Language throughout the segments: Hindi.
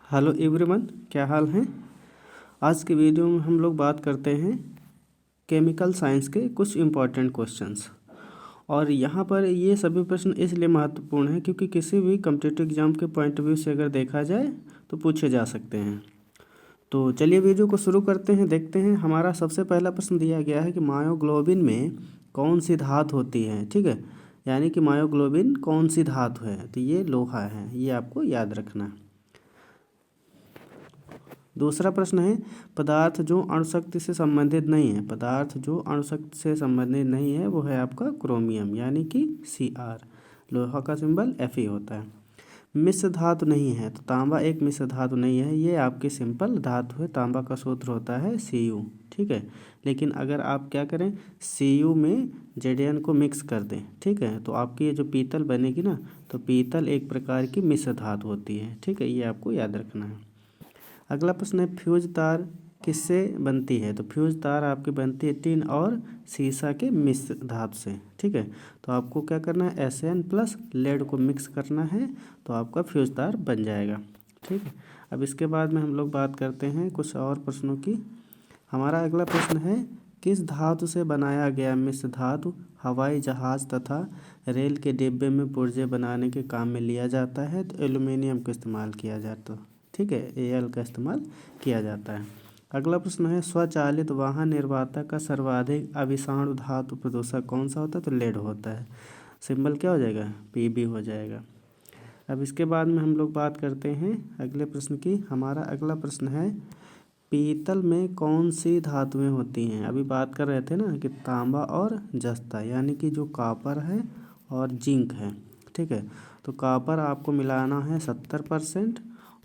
हेलो एवरीवन, क्या हाल है। आज के वीडियो में हम लोग बात करते हैं केमिकल साइंस के कुछ इम्पॉर्टेंट क्वेश्चंस। और यहाँ पर ये सभी प्रश्न इसलिए महत्वपूर्ण हैं क्योंकि किसी भी कॉम्पिटिटिव एग्जाम के पॉइंट ऑफ व्यू से अगर देखा जाए तो पूछे जा सकते हैं। तो चलिए वीडियो को शुरू करते हैं, देखते हैं। हमारा सबसे पहला प्रश्न दिया गया है कि मायोग्लोबिन में कौन सी धातु होती है। ठीक है, यानी कि मायोग्लोबिन कौन सी धातु है, तो ये लोहा है, ये आपको याद रखना है। दूसरा प्रश्न है पदार्थ जो अणुशक्ति से संबंधित नहीं है। पदार्थ जो अणुशक्ति से संबंधित नहीं है वो है आपका क्रोमियम, यानी कि Cr। लोहा का सिंबल Fe होता है। मिश्र धातु नहीं है, तो तांबा एक मिश्र धातु नहीं है, ये आपकी सिंपल धातु है। तांबा का सूत्र होता है Cu। ठीक है, लेकिन अगर आप क्या करें, Cu में Zn को मिक्स कर दें, ठीक है, तो आपकी ये जो पीतल बनेगी ना, तो पीतल एक प्रकार की मिश्र धातु होती है। ठीक है, ये आपको याद रखना है। अगला प्रश्न है फ्यूज तार किससे बनती है। तो फ्यूज तार आपकी बनती है टिन और सीसा के मिश्र धातु से। ठीक है, तो आपको क्या करना है, Sn प्लस लेड को मिक्स करना है, तो आपका फ्यूज तार बन जाएगा। ठीक है, अब इसके बाद में हम लोग बात करते हैं कुछ और प्रश्नों की। हमारा अगला प्रश्न है किस धातु से बनाया गया मिश्र धातु हवाई जहाज तथा रेल के डिब्बे में पुर्जे बनाने के काम में लिया जाता है। तो एल्युमिनियम का इस्तेमाल किया जाता है। ठीक है, Al का इस्तेमाल किया जाता है। अगला प्रश्न है स्वचालित वाहन निर्माता का सर्वाधिक अविषाणु धातु प्रदूषक कौन सा होता है। तो लेड होता है। सिंबल क्या हो जाएगा, Pb हो जाएगा। अब इसके बाद में हम लोग बात करते हैं अगले प्रश्न की। हमारा अगला प्रश्न है पीतल में कौन सी धातुएं होती हैं। अभी बात कर रहे थे ना कि तांबा और जस्ता, यानी कि जो कॉपर है और जिंक है। ठीक है, तो कॉपर आपको मिलाना है 70%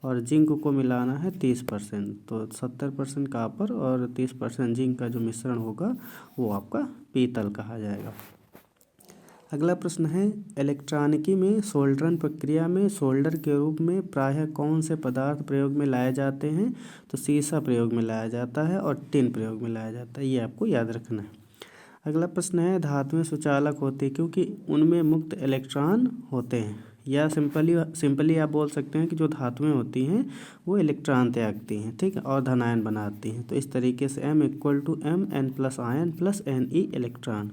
और जिंक को मिलाना है 30%। तो 70% कॉपर और 30% जिंक का जो मिश्रण होगा वो आपका पीतल कहा जाएगा। अगला प्रश्न है इलेक्ट्रॉनिकी में सोल्डरन प्रक्रिया में सोल्डर के रूप में प्रायः कौन से पदार्थ प्रयोग में लाए जाते हैं। तो सीसा प्रयोग में लाया जाता है और टिन प्रयोग में लाया जाता है, ये आपको याद रखना है। अगला प्रश्न है धातुएं सुचालक होती है क्योंकि उनमें मुक्त इलेक्ट्रॉन होते हैं, या सिंपली आप बोल सकते हैं कि जो धातुएं होती हैं वो इलेक्ट्रॉन त्यागती हैं। ठीक है, और धनायन बनाती हैं। तो इस तरीके से M = Mn + ion + Ne electron.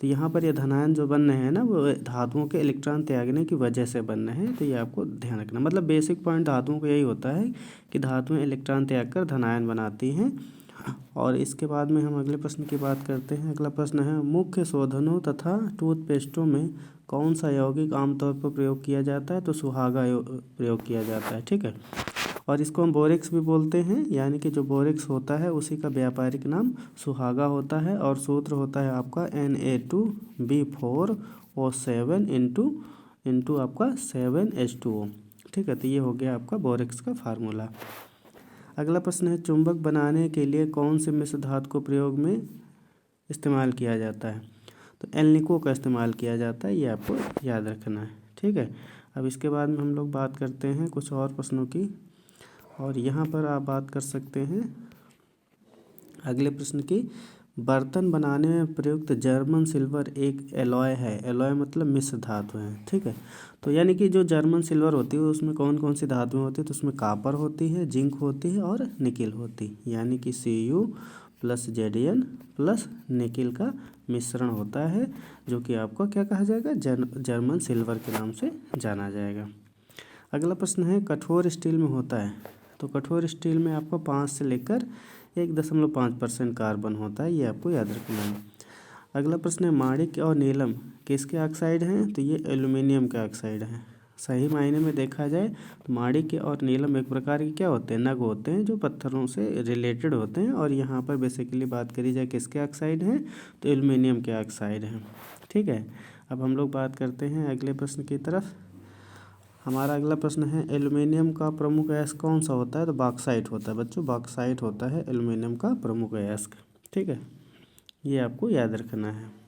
तो यहाँ पर ये धनायन जो बन रहे हैं ना वो धातुओं के इलेक्ट्रॉन त्यागने की वजह से बन रहे हैं। तो ये आपको ध्यान रखना, मतलब बेसिक पॉइंट धातुओं को यही होता है कि धातुएं इलेक्ट्रॉन त्याग कर धनायन बनाती हैं। और इसके बाद में हम अगले प्रश्न की बात करते हैं। अगला प्रश्न है मुख्य शोधनों तथा टूथपेस्टों में कौन सा यौगिक आमतौर पर प्रयोग किया जाता है। तो सुहागा प्रयोग किया जाता है। ठीक है, और इसको हम बोरेक्स भी बोलते हैं, यानी कि जो बोरेक्स होता है उसी का व्यापारिक नाम सुहागा होता है। और सूत्र होता है आपका Na2B4O7 इंटू आपका 7H2O। ठीक है, तो ये हो गया आपका बोरेक्स का फार्मूला। अगला प्रश्न है चुंबक बनाने के लिए कौन से मिश्र धातु को प्रयोग में इस्तेमाल किया जाता है। तो एल्निको का इस्तेमाल किया जाता है, ये आपको याद रखना है। ठीक है, अब इसके बाद में हम लोग बात करते हैं कुछ और प्रश्नों की। और यहाँ पर आप बात कर सकते हैं अगले प्रश्न की। बर्तन बनाने में प्रयुक्त जर्मन सिल्वर एक एलॉय है। एलॉय मतलब मिश्र धातु है। ठीक है, तो यानी कि जो जर्मन सिल्वर होती है उसमें कौन कौन सी धातुएं होती है। तो उसमें कॉपर होती है, जिंक होती है और निकिल होती है, यानी कि Cu + Zn + निकिल का मिश्रण होता है, जो कि आपको क्या कहा जाएगा, जर्मन सिल्वर के नाम से जाना जाएगा। अगला प्रश्न है कठोर स्टील में होता है। तो कठोर स्टील में आपको 5 से लेकर 1.5% कार्बन होता है, ये आपको याद रखना है। अगला प्रश्न है माणिक्य और नीलम किसके ऑक्साइड हैं। तो ये एल्युमिनियम के ऑक्साइड हैं। सही मायने में देखा जाए तो माणिक्य और नीलम एक प्रकार के क्या होते हैं, नग होते हैं जो पत्थरों से रिलेटेड होते हैं। और यहाँ पर बेसिकली बात करी जाए किसके ऑक्साइड हैं, तो एल्युमिनियम के ऑक्साइड हैं। ठीक है, अब हम लोग बात करते हैं अगले प्रश्न की तरफ। हमारा अगला प्रश्न है एल्युमिनियम का प्रमुख अयस्क कौन सा होता है। तो बॉक्साइट होता है बच्चों, बॉक्साइट होता है एल्युमिनियम का प्रमुख अयस्क। ठीक है, ये आपको याद रखना है।